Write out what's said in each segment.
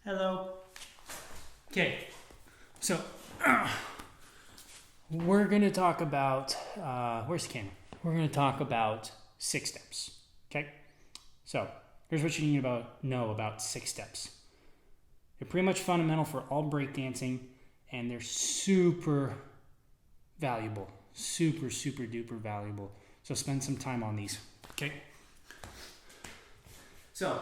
Hello. Okay, so we're going to talk about, where's the camera? We're going to talk about 6 steps, okay? So here's what you need to know about 6 steps. They're pretty much fundamental for all breakdancing, and they're super valuable, super duper valuable. So spend some time on these, okay? So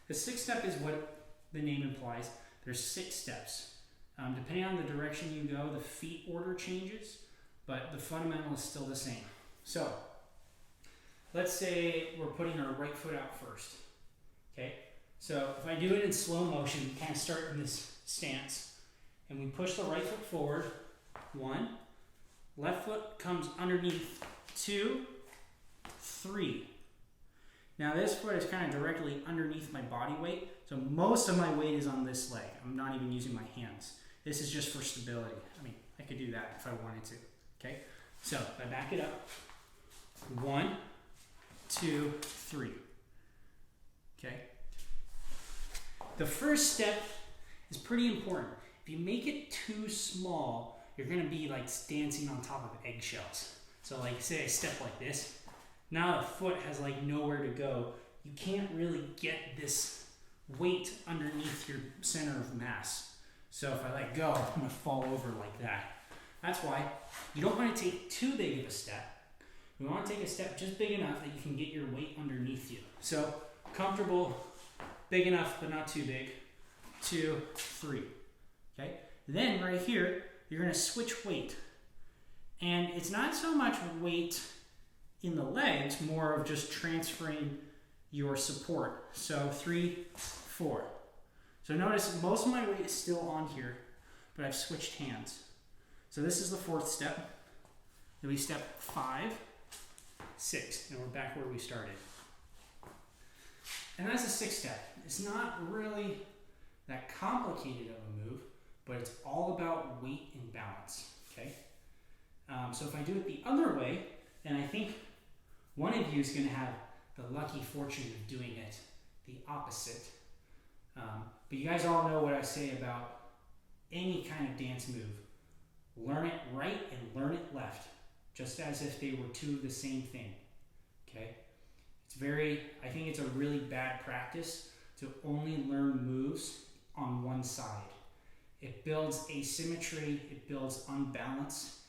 the 6th step is what the name implies. There's 6 steps. Depending on the direction you go, the feet order changes, but the fundamental is still the same. So let's say we're putting our right foot out first. Okay? So if I do it in slow motion, we kind of start in this stance, and we push the right foot forward. 1. Left foot comes underneath. 2, 3. Now this foot is kind of directly underneath my body weight, so most of my weight is on this leg. I'm not even using my hands. This is just for stability. I mean, I could do that if I wanted to. Okay? So if I back it up, 1, 2, 3. Okay? The first step is pretty important. If you make it too small, you're gonna be like dancing on top of eggshells. So like say I step like this, now the foot has like nowhere to go. You can't really get this weight underneath your center of mass. So if I let go, I'm gonna fall over like that. That's why you don't want to take too big of a step. You want to take a step just big enough that you can get your weight underneath you. So comfortable, big enough but not too big. 2, 3. Okay? Then right here, you're gonna switch weight. And it's not so much weight in the legs, more of just transferring your support. So 3, 4. So notice most of my weight is still on here, but I've switched hands. So this is the 4th step. Then we step 5, 6, and we're back where we started. And that's the 6th step. It's not really that complicated of a move, but it's all about weight and balance, okay? So if I do it the other way, then I think one of you is going to have the lucky fortune of doing it the opposite. But you guys all know what I say about any kind of dance move. Learn it right and learn it left, just as if they were two of the same thing. Okay? I think it's a really bad practice to only learn moves on one side. It builds asymmetry, it builds unbalance,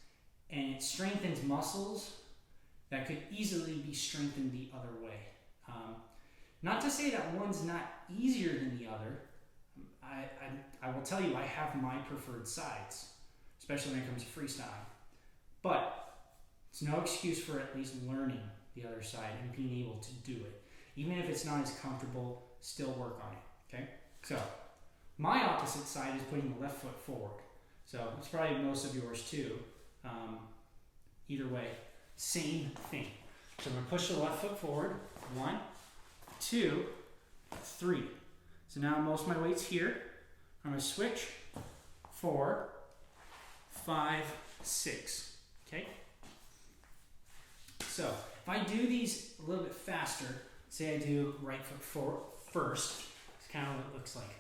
and it strengthens muscles that could easily be strengthened the other way. Not to say that one's not easier than the other. I will tell you I have my preferred sides, especially when it comes to freestyling. But it's no excuse for at least learning the other side and being able to do it. Even if it's not as comfortable, still work on it, okay? So, my opposite side is putting the left foot forward. So, it's probably most of yours too. Either way, same thing. So, I'm going to push the left foot forward. 1, 2, 3. So now most of my weight's here. I'm going to switch. 4, 5, 6. Okay? So if I do these a little bit faster, say I do right foot forward first, it's kind of what it looks like.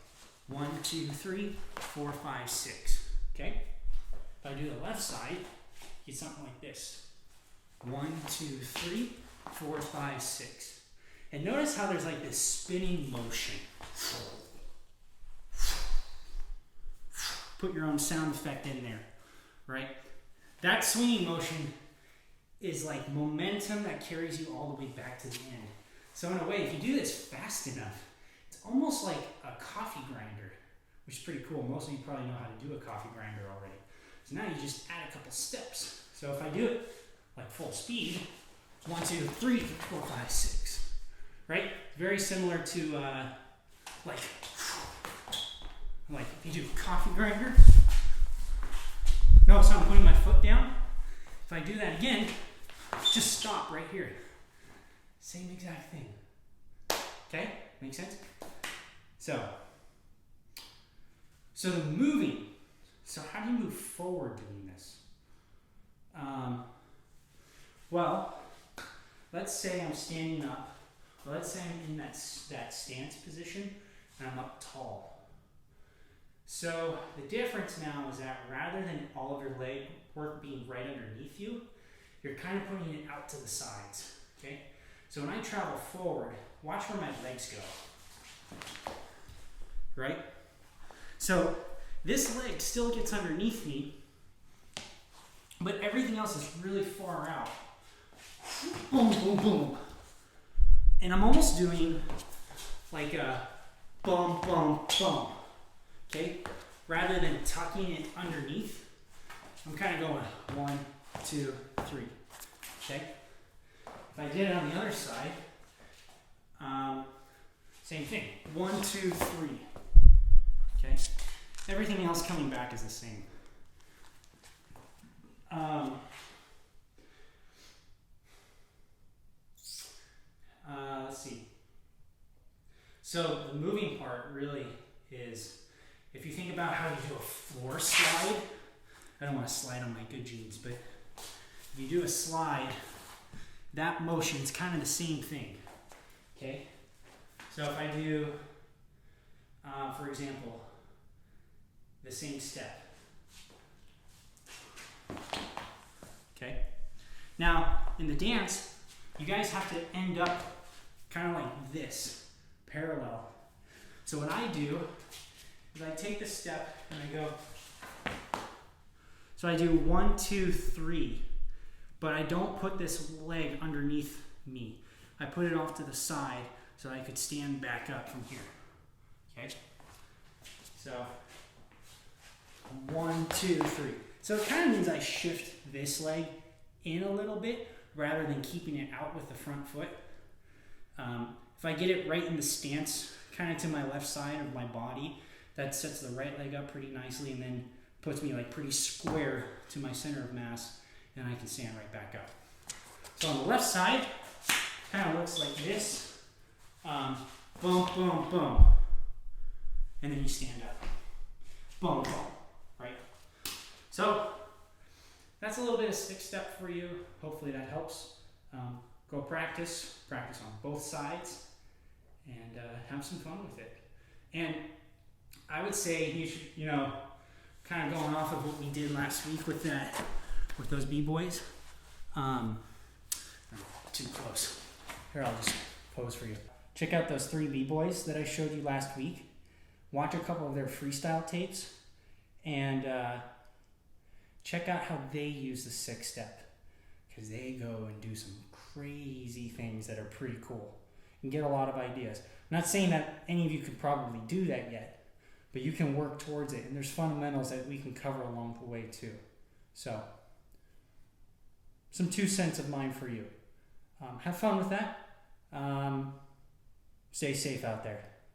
1, 2, 3, 4, 5, 6. Okay? If I do the left side, get something like this. 1, 2, 3, 4, 5, 6. And notice how there's like this spinning motion. Put your own sound effect in there, right? That swinging motion is like momentum that carries you all the way back to the end. So in a way, if you do this fast enough, it's almost like a coffee grinder, which is pretty cool. Most of you probably know how to do a coffee grinder already. So now you just add a couple steps. So if I do it like full speed, 1, 2, 3, 4, 5, 6. Right? Very similar to like if you do a coffee grinder. Notice how I'm putting my foot down. If I do that again, just stop right here. Same exact thing. Okay? Make sense? So the moving. So how do you move forward doing this? Well, let's say I'm standing up. Let's say I'm in that stance position and I'm up tall. So the difference now is that rather than all of your leg work being right underneath you, you're kind of putting it out to the sides, okay? So when I travel forward, watch where my legs go, right? So this leg still gets underneath me, but everything else is really far out. Boom, boom, boom. And I'm almost doing like a bum, bum, bum, okay? Rather than tucking it underneath, I'm kind of going 1, 2, 3, okay? If I did it on the other side, same thing, 1, 2, 3, okay? Everything else coming back is the same. Let's see. So the moving part really is, if you think about how you do a floor slide, I don't want to slide on my good jeans, but if you do a slide, that motion is kind of the same thing, okay? So if I do, for example, the same step, okay? Now, in the dance, you guys have to end up kind of like this, parallel. So what I do is I take the step and I go, so I do 1, 2, 3, but I don't put this leg underneath me. I put it off to the side so I could stand back up from here, okay? So 1, 2, 3. So it kind of means I shift this leg in a little bit rather than keeping it out with the front foot. If I get it right in the stance, kind of to my left side of my body, that sets the right leg up pretty nicely and then puts me like pretty square to my center of mass, and I can stand right back up. So on the left side, kind of looks like this. Boom, boom, boom. And then you stand up. Boom, boom, right? So that's a little bit of stick step for you. Hopefully that helps. Go practice on both sides, and have some fun with it. And I would say you should, kind of going off of what we did last week with those B-boys. Too close. Here, I'll just pose for you. Check out those 3 B-boys that I showed you last week. Watch a couple of their freestyle tapes, and check out how they use the 6-step, because they go and do some crazy things that are pretty cool and get a lot of ideas. I'm not saying that any of you could probably do that yet, but you can work towards it, and there's fundamentals that we can cover along the way too. So, some 2 cents of mine for you. Have fun with that. Stay safe out there.